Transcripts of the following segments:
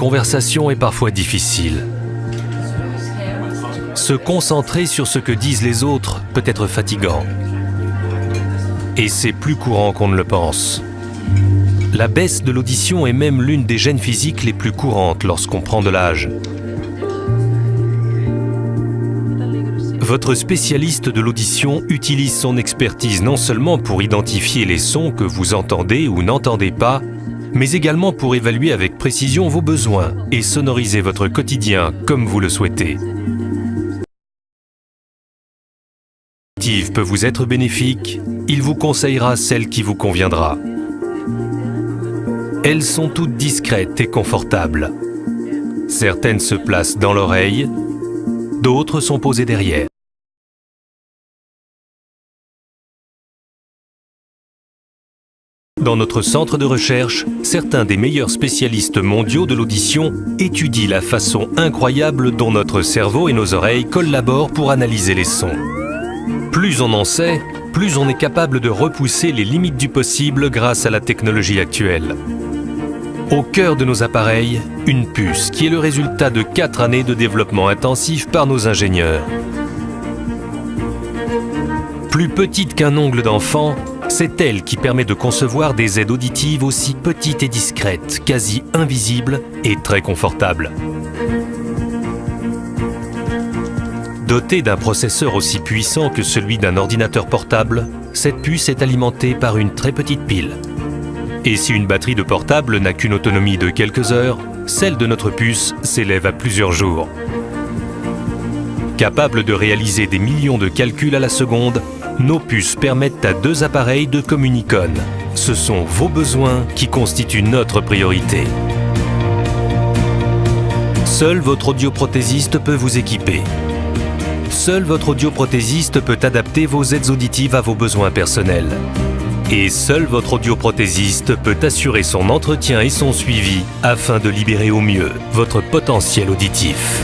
conversation est parfois difficile. Se concentrer sur ce que disent les autres peut être fatigant. Et c'est plus courant qu'on ne le pense. La baisse de l'audition est même l'une des gênes physiques les plus courantes lorsqu'on prend de l'âge. Votre spécialiste de l'audition utilise son expertise non seulement pour identifier les sons que vous entendez ou n'entendez pas, mais également pour évaluer avec précision vos besoins et sonoriser votre quotidien comme vous le souhaitez. L'auditive peut vous être bénéfique, il vous conseillera celle qui vous conviendra. Elles sont toutes discrètes et confortables. Certaines se placent dans l'oreille, d'autres sont posées derrière. Dans notre centre de recherche, certains des meilleurs spécialistes mondiaux de l'audition étudient la façon incroyable dont notre cerveau et nos oreilles collaborent pour analyser les sons. Plus on en sait, plus on est capable de repousser les limites du possible grâce à la technologie actuelle. Au cœur de nos appareils, une puce qui est le résultat de 4 années de développement intensif par nos ingénieurs. Plus petite qu'un ongle d'enfant, c'est elle qui permet de concevoir des aides auditives aussi petites et discrètes, quasi invisibles et très confortables. Dotée d'un processeur aussi puissant que celui d'un ordinateur portable, cette puce est alimentée par une très petite pile. Et si une batterie de portable n'a qu'une autonomie de quelques heures, celle de notre puce s'élève à plusieurs jours. Capable de réaliser des millions de calculs à la seconde, nos puces permettent à 2 appareils de communiquer. Ce sont vos besoins qui constituent notre priorité. Seul votre audioprothésiste peut vous équiper. Seul votre audioprothésiste peut adapter vos aides auditives à vos besoins personnels. Et seul votre audioprothésiste peut assurer son entretien et son suivi afin de libérer au mieux votre potentiel auditif.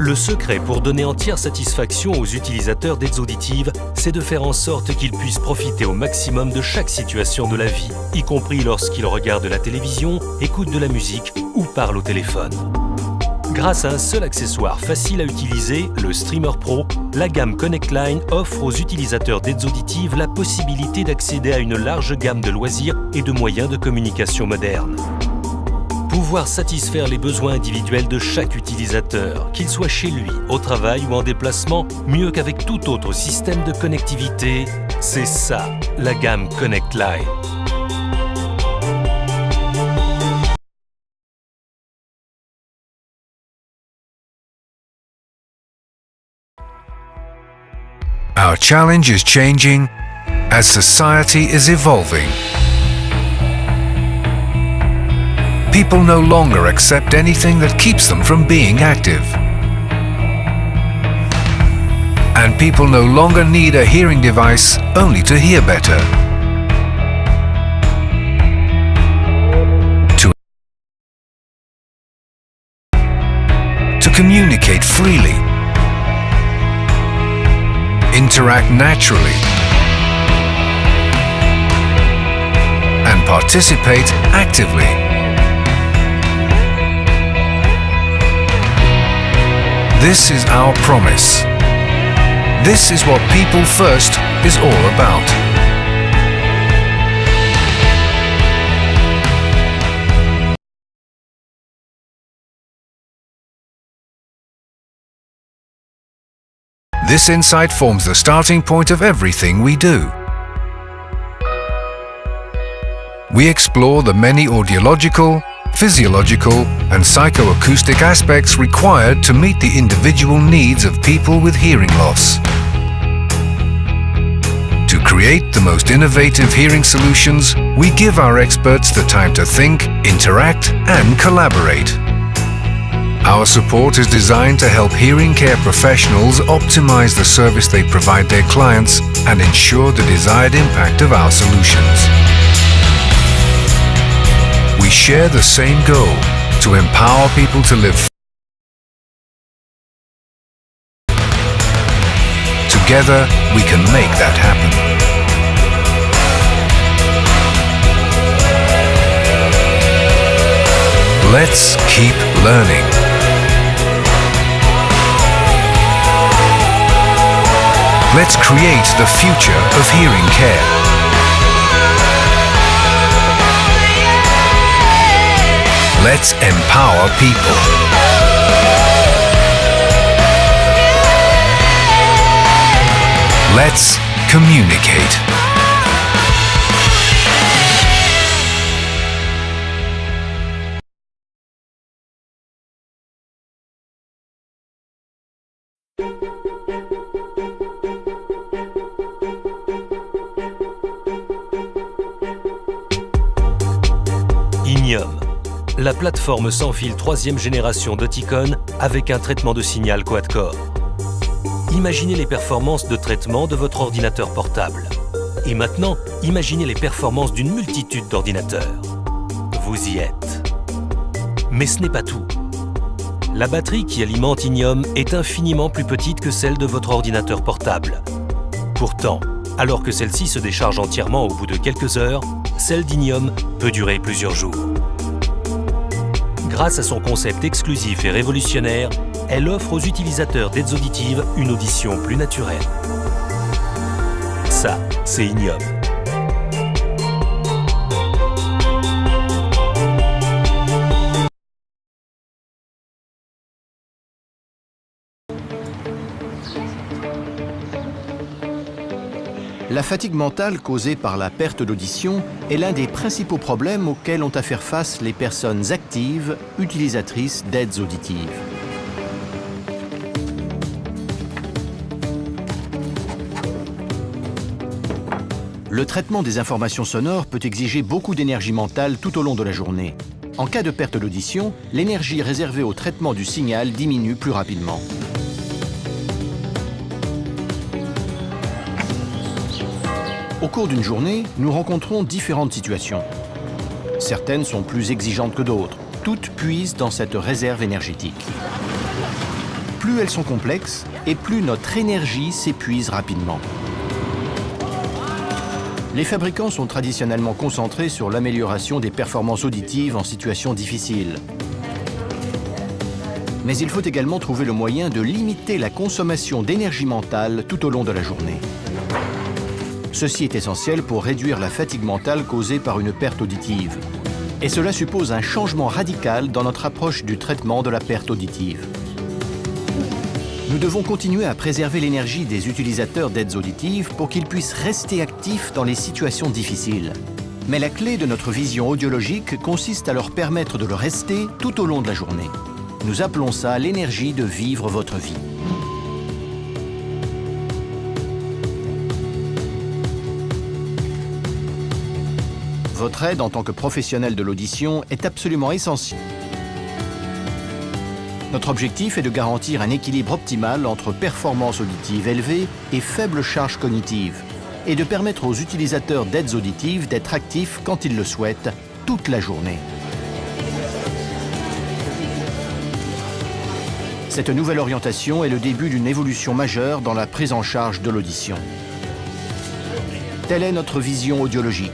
Le secret pour donner entière satisfaction aux utilisateurs d'aides auditives, c'est de faire en sorte qu'ils puissent profiter au maximum de chaque situation de la vie, y compris lorsqu'ils regardent la télévision, écoutent de la musique ou parlent au téléphone. Grâce à un seul accessoire facile à utiliser, le Streamer Pro, la gamme Connect Line offre aux utilisateurs d'aides auditives la possibilité d'accéder à une large gamme de loisirs et de moyens de communication modernes. Pouvoir satisfaire les besoins individuels de chaque utilisateur, qu'il soit chez lui, au travail ou en déplacement, mieux qu'avec tout autre système de connectivité, c'est ça, la gamme Connect Line. Our challenge is changing as society is evolving. People no longer accept anything that keeps them from being active. And people no longer need a hearing device only to hear better. To communicate freely, interact naturally, and participate actively. This is our promise. This is what People First is all about. This insight forms the starting point of everything we do. We explore the many audiological, physiological and psychoacoustic aspects required to meet the individual needs of people with hearing loss. To create the most innovative hearing solutions, we give our experts the time to think, interact and collaborate. Our support is designed to help hearing care professionals optimize the service they provide their clients and ensure the desired impact of our solutions. We share the same goal, to empower people to live. Together, we can make that happen. Let's keep learning. Let's create the future of hearing care. Let's empower people. Let's communicate. Iniom, la plateforme sans fil 3e génération d'Oticon avec un traitement de signal quad-core. Imaginez les performances de traitement de votre ordinateur portable. Et maintenant, imaginez les performances d'une multitude d'ordinateurs. Vous y êtes. Mais ce n'est pas tout. La batterie qui alimente Iniom est infiniment plus petite que celle de votre ordinateur portable. Pourtant, alors que celle-ci se décharge entièrement au bout de quelques heures, celle d'Iniom peut durer plusieurs jours. Grâce à son concept exclusif et révolutionnaire, elle offre aux utilisateurs d'aides auditives une audition plus naturelle. Ça, c'est Iniom. La fatigue mentale causée par la perte d'audition est l'un des principaux problèmes auxquels ont à faire face les personnes actives, utilisatrices d'aides auditives. Le traitement des informations sonores peut exiger beaucoup d'énergie mentale tout au long de la journée. En cas de perte d'audition, l'énergie réservée au traitement du signal diminue plus rapidement. Au cours d'une journée, nous rencontrons différentes situations. Certaines sont plus exigeantes que d'autres. Toutes puisent dans cette réserve énergétique. Plus elles sont complexes, et plus notre énergie s'épuise rapidement. Les fabricants sont traditionnellement concentrés sur l'amélioration des performances auditives en situations difficiles. Mais il faut également trouver le moyen de limiter la consommation d'énergie mentale tout au long de la journée. Ceci est essentiel pour réduire la fatigue mentale causée par une perte auditive. Et cela suppose un changement radical dans notre approche du traitement de la perte auditive. Nous devons continuer à préserver l'énergie des utilisateurs d'aides auditives pour qu'ils puissent rester actifs dans les situations difficiles. Mais la clé de notre vision audiologique consiste à leur permettre de le rester tout au long de la journée. Nous appelons ça l'énergie de vivre votre vie. Votre aide en tant que professionnel de l'audition est absolument essentielle. Notre objectif est de garantir un équilibre optimal entre performance auditive élevée et faible charge cognitive, et de permettre aux utilisateurs d'aides auditives d'être actifs quand ils le souhaitent, toute la journée. Cette nouvelle orientation est le début d'une évolution majeure dans la prise en charge de l'audition. Telle est notre vision audiologique.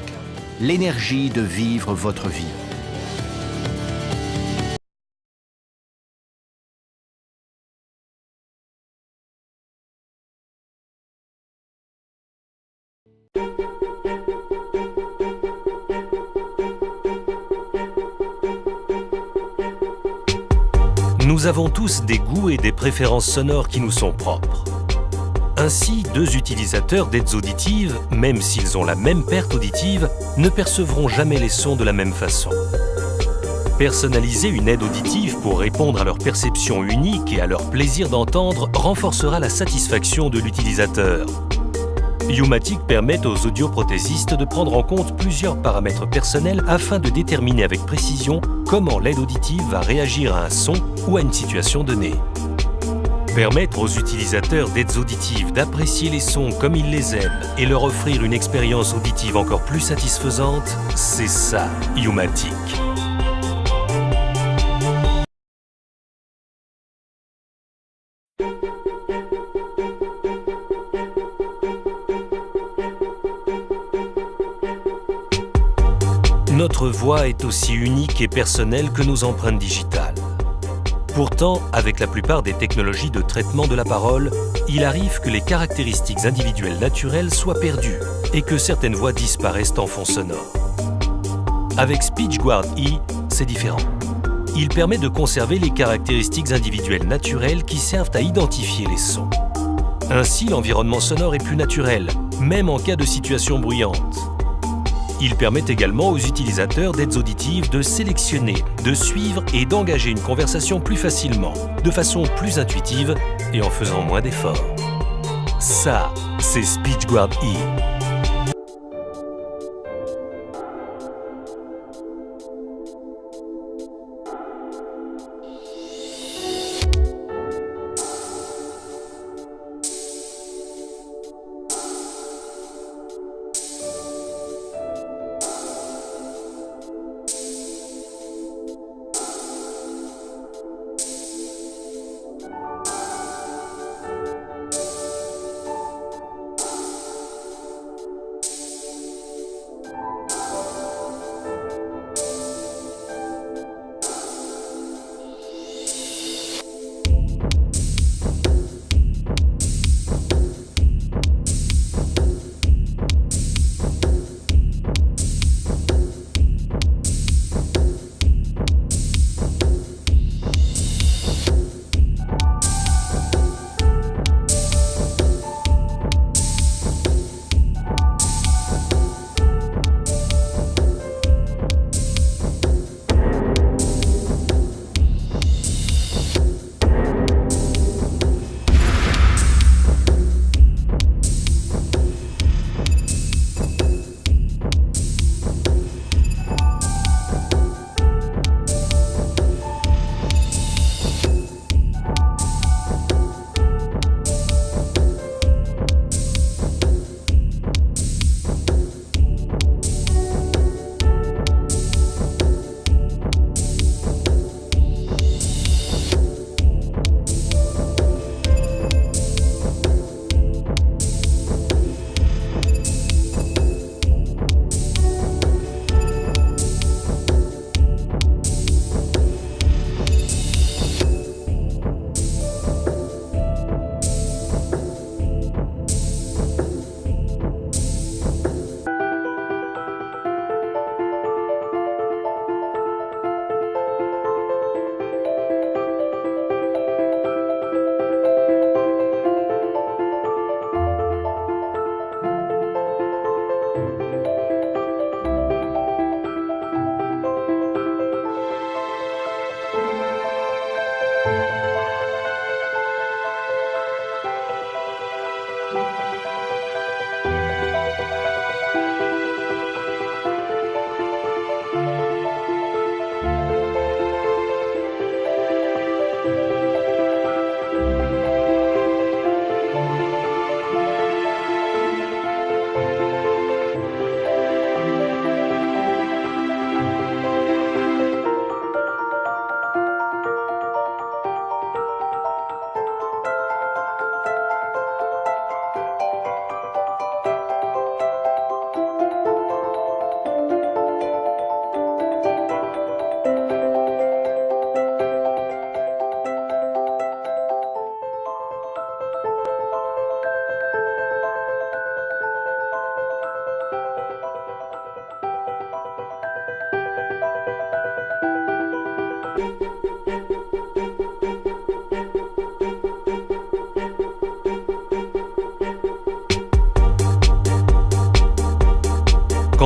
L'énergie de vivre votre vie. Nous avons tous des goûts et des préférences sonores qui nous sont propres. Ainsi, deux utilisateurs d'aides auditives, même s'ils ont la même perte auditive, ne percevront jamais les sons de la même façon. Personnaliser une aide auditive pour répondre à leur perception unique et à leur plaisir d'entendre renforcera la satisfaction de l'utilisateur. U-matic permet aux audioprothésistes de prendre en compte plusieurs paramètres personnels afin de déterminer avec précision comment l'aide auditive va réagir à un son ou à une situation donnée. Permettre aux utilisateurs d'aides auditives d'apprécier les sons comme ils les aiment et leur offrir une expérience auditive encore plus satisfaisante, c'est ça, U-matic. Notre voix est aussi unique et personnelle que nos empreintes digitales. Pourtant, avec la plupart des technologies de traitement de la parole, il arrive que les caractéristiques individuelles naturelles soient perdues et que certaines voix disparaissent en fond sonore. Avec SpeechGuard E, c'est différent. Il permet de conserver les caractéristiques individuelles naturelles qui servent à identifier les sons. Ainsi, l'environnement sonore est plus naturel, même en cas de situation bruyante. Il permet également aux utilisateurs d'aides auditives de sélectionner, de suivre et d'engager une conversation plus facilement, de façon plus intuitive et en faisant moins d'efforts. Ça, c'est SpeechGuard E.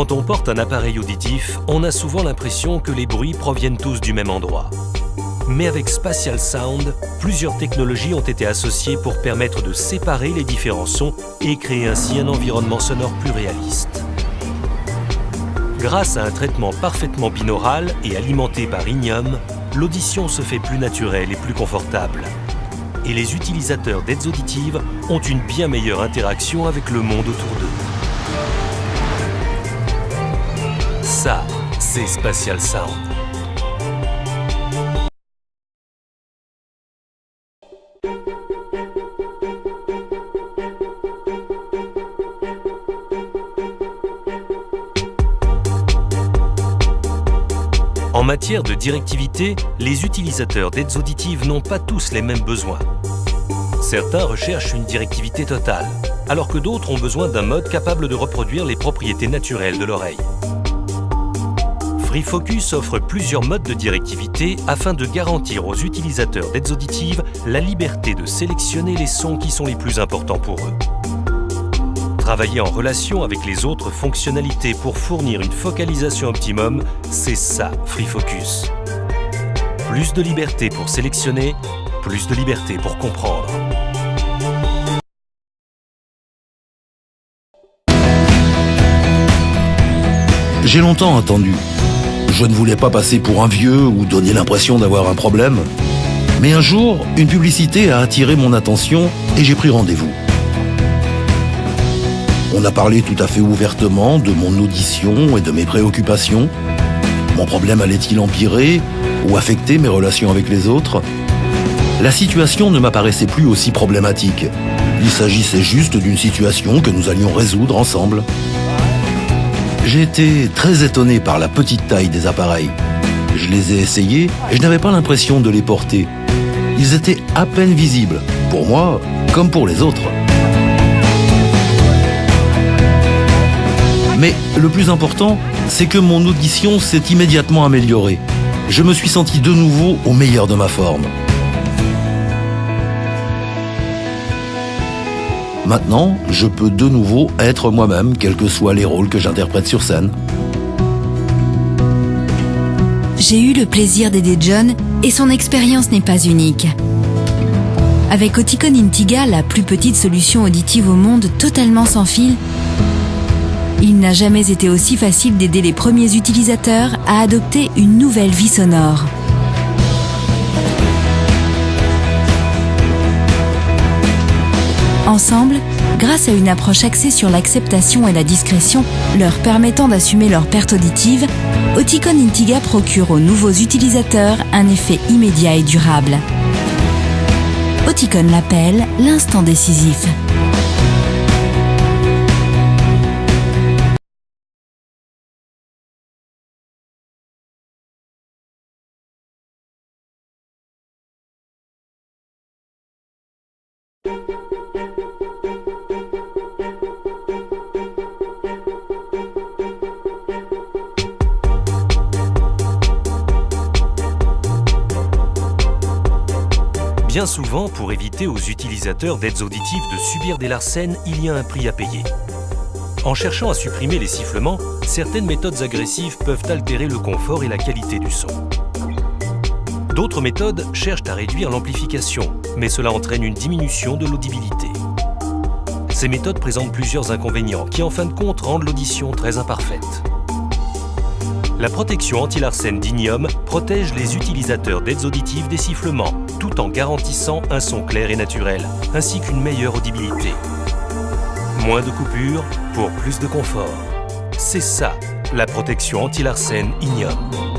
Quand on porte un appareil auditif, on a souvent l'impression que les bruits proviennent tous du même endroit. Mais avec Spatial Sound, plusieurs technologies ont été associées pour permettre de séparer les différents sons et créer ainsi un environnement sonore plus réaliste. Grâce à un traitement parfaitement binaural et alimenté par Inium, l'audition se fait plus naturelle et plus confortable. Et les utilisateurs d'aides auditives ont une bien meilleure interaction avec le monde autour d'eux. Ça, c'est Spatial Sound. En matière de directivité, les utilisateurs d'aides auditives n'ont pas tous les mêmes besoins. Certains recherchent une directivité totale, alors que d'autres ont besoin d'un mode capable de reproduire les propriétés naturelles de l'oreille. FreeFocus offre plusieurs modes de directivité afin de garantir aux utilisateurs d'aides auditives la liberté de sélectionner les sons qui sont les plus importants pour eux. Travailler en relation avec les autres fonctionnalités pour fournir une focalisation optimum, c'est ça, FreeFocus. Plus de liberté pour sélectionner, plus de liberté pour comprendre. J'ai longtemps attendu. Je ne voulais pas passer pour un vieux ou donner l'impression d'avoir un problème. Mais un jour, une publicité a attiré mon attention et j'ai pris rendez-vous. On a parlé tout à fait ouvertement de mon audition et de mes préoccupations. Mon problème allait-il empirer ou affecter mes relations avec les autres ? La situation ne m'apparaissait plus aussi problématique. Il s'agissait juste d'une situation que nous allions résoudre ensemble. J'ai été très étonné par la petite taille des appareils. Je les ai essayés et je n'avais pas l'impression de les porter. Ils étaient à peine visibles, pour moi comme pour les autres. Mais le plus important, c'est que mon audition s'est immédiatement améliorée. Je me suis senti de nouveau au meilleur de ma forme. Maintenant, je peux de nouveau être moi-même, quels que soient les rôles que j'interprète sur scène. J'ai eu le plaisir d'aider John et son expérience n'est pas unique. Avec Oticon Intiga, la plus petite solution auditive au monde totalement sans fil, il n'a jamais été aussi facile d'aider les premiers utilisateurs à adopter une nouvelle vie sonore. Ensemble, grâce à une approche axée sur l'acceptation et la discrétion, leur permettant d'assumer leur perte auditive, Oticon Intiga procure aux nouveaux utilisateurs un effet immédiat et durable. Oticon l'appelle l'instant décisif. Bien souvent, pour éviter aux utilisateurs d'aides auditives de subir des larcènes, il y a un prix à payer. En cherchant à supprimer les sifflements, certaines méthodes agressives peuvent altérer le confort et la qualité du son. D'autres méthodes cherchent à réduire l'amplification, mais cela entraîne une diminution de l'audibilité. Ces méthodes présentent plusieurs inconvénients qui, en fin de compte, rendent l'audition très imparfaite. La protection anti-larcène d'Inium protège les utilisateurs d'aides auditives des sifflements, tout en garantissant un son clair et naturel, ainsi qu'une meilleure audibilité. Moins de coupures pour plus de confort. C'est ça, la protection anti-larcène Inium.